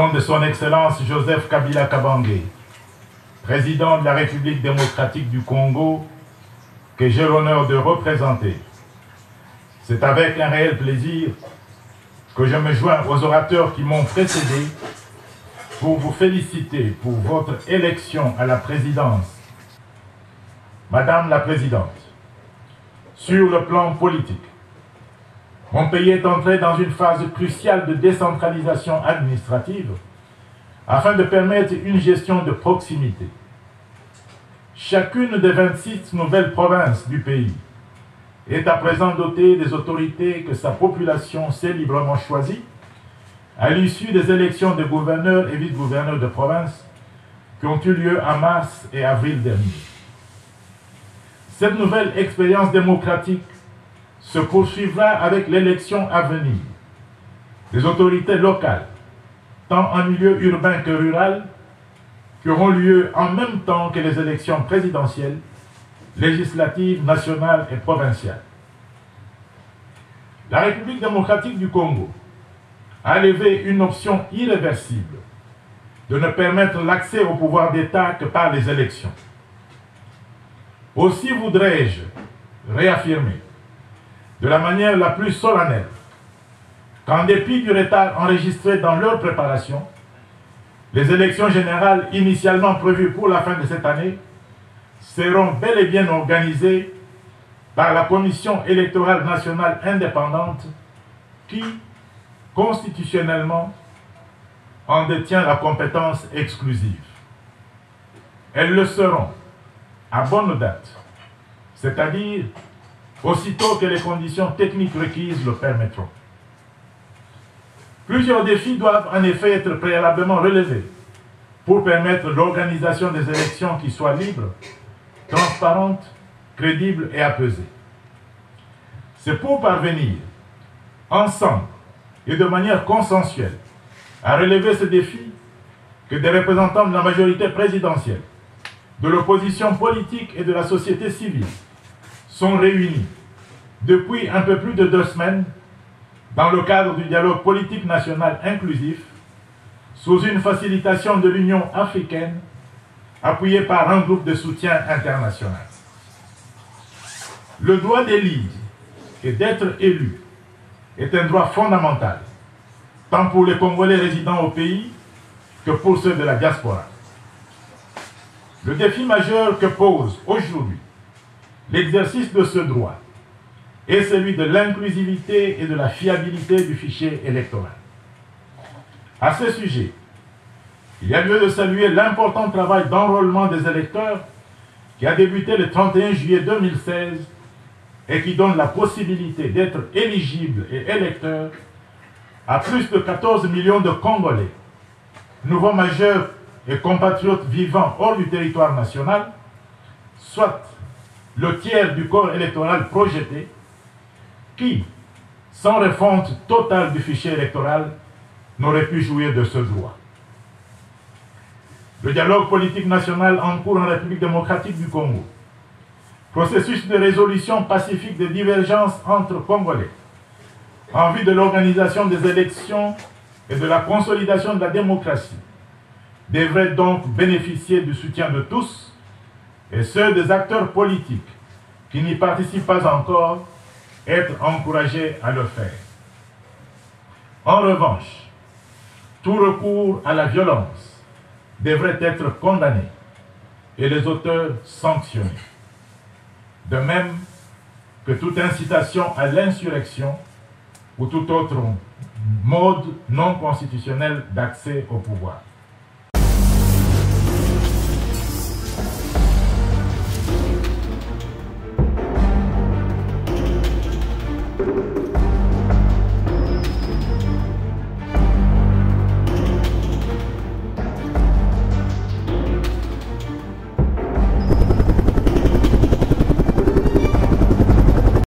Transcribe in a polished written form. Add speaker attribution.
Speaker 1: nom de son Excellence Joseph Kabila Kabange, président de la République démocratique du Congo, que j'ai l'honneur de représenter, c'est avec un réel plaisir que je me joins aux orateurs qui m'ont précédé pour vous féliciter pour votre élection à la présidence. Madame la Présidente, sur le plan politique, mon pays est entré dans une phase cruciale de décentralisation administrative afin de permettre une gestion de proximité. Chacune des 26 nouvelles provinces du pays est à présent dotée des autorités que sa population s'est librement choisies à l'issue des élections de gouverneurs et vice-gouverneurs de province qui ont eu lieu en mars et avril dernier. Cette nouvelle expérience démocratique se poursuivra avec l'élection à venir des autorités locales, tant en milieu urbain que rural, qui auront lieu en même temps que les élections présidentielles, législatives, nationales et provinciales. La République démocratique du Congo a levé une option irréversible de ne permettre l'accès au pouvoir d'État que par les élections. Aussi voudrais-je réaffirmer de la manière la plus solennelle qu'en dépit du retard enregistré dans leur préparation, les élections générales initialement prévues pour la fin de cette année seront bel et bien organisées par la Commission électorale nationale indépendante qui, constitutionnellement, en détient la compétence exclusive. Elles le seront à bonne date, c'est-à-dire aussitôt que les conditions techniques requises le permettront. Plusieurs défis doivent en effet être préalablement relevés pour permettre l'organisation des élections qui soient libres, transparentes, crédibles et apaisées. C'est pour parvenir, ensemble et de manière consensuelle, à relever ces défis que des représentants de la majorité présidentielle, de l'opposition politique et de la société civile sont réunis depuis un peu plus de 2 semaines dans le cadre du dialogue politique national inclusif sous une facilitation de l'Union africaine appuyée par un groupe de soutien international. Le droit d'élire et d'être élu est un droit fondamental, tant pour les Congolais résidant au pays que pour ceux de la diaspora. Le défi majeur que pose aujourd'hui l'exercice de ce droit est celui de l'inclusivité et de la fiabilité du fichier électoral. À ce sujet, il y a lieu de saluer l'important travail d'enrôlement des électeurs qui a débuté le 31 juillet 2016 et qui donne la possibilité d'être éligible et électeur à plus de 14 millions de Congolais, nouveaux majeurs et compatriotes vivant hors du territoire national, soit le tiers du corps électoral projeté, qui, sans refonte totale du fichier électoral, n'aurait pu jouir de ce droit. Le dialogue politique national en cours en République démocratique du Congo, processus de résolution pacifique des divergences entre Congolais, en vue de l'organisation des élections et de la consolidation de la démocratie, devrait donc bénéficier du soutien de tous et ceux des acteurs politiques qui n'y participent pas encore être encouragés à le faire. En revanche, tout recours à la violence devrait être condamné et les auteurs sanctionnés. De même que toute incitation à l'insurrection ou tout autre mode non constitutionnel d'accès au pouvoir.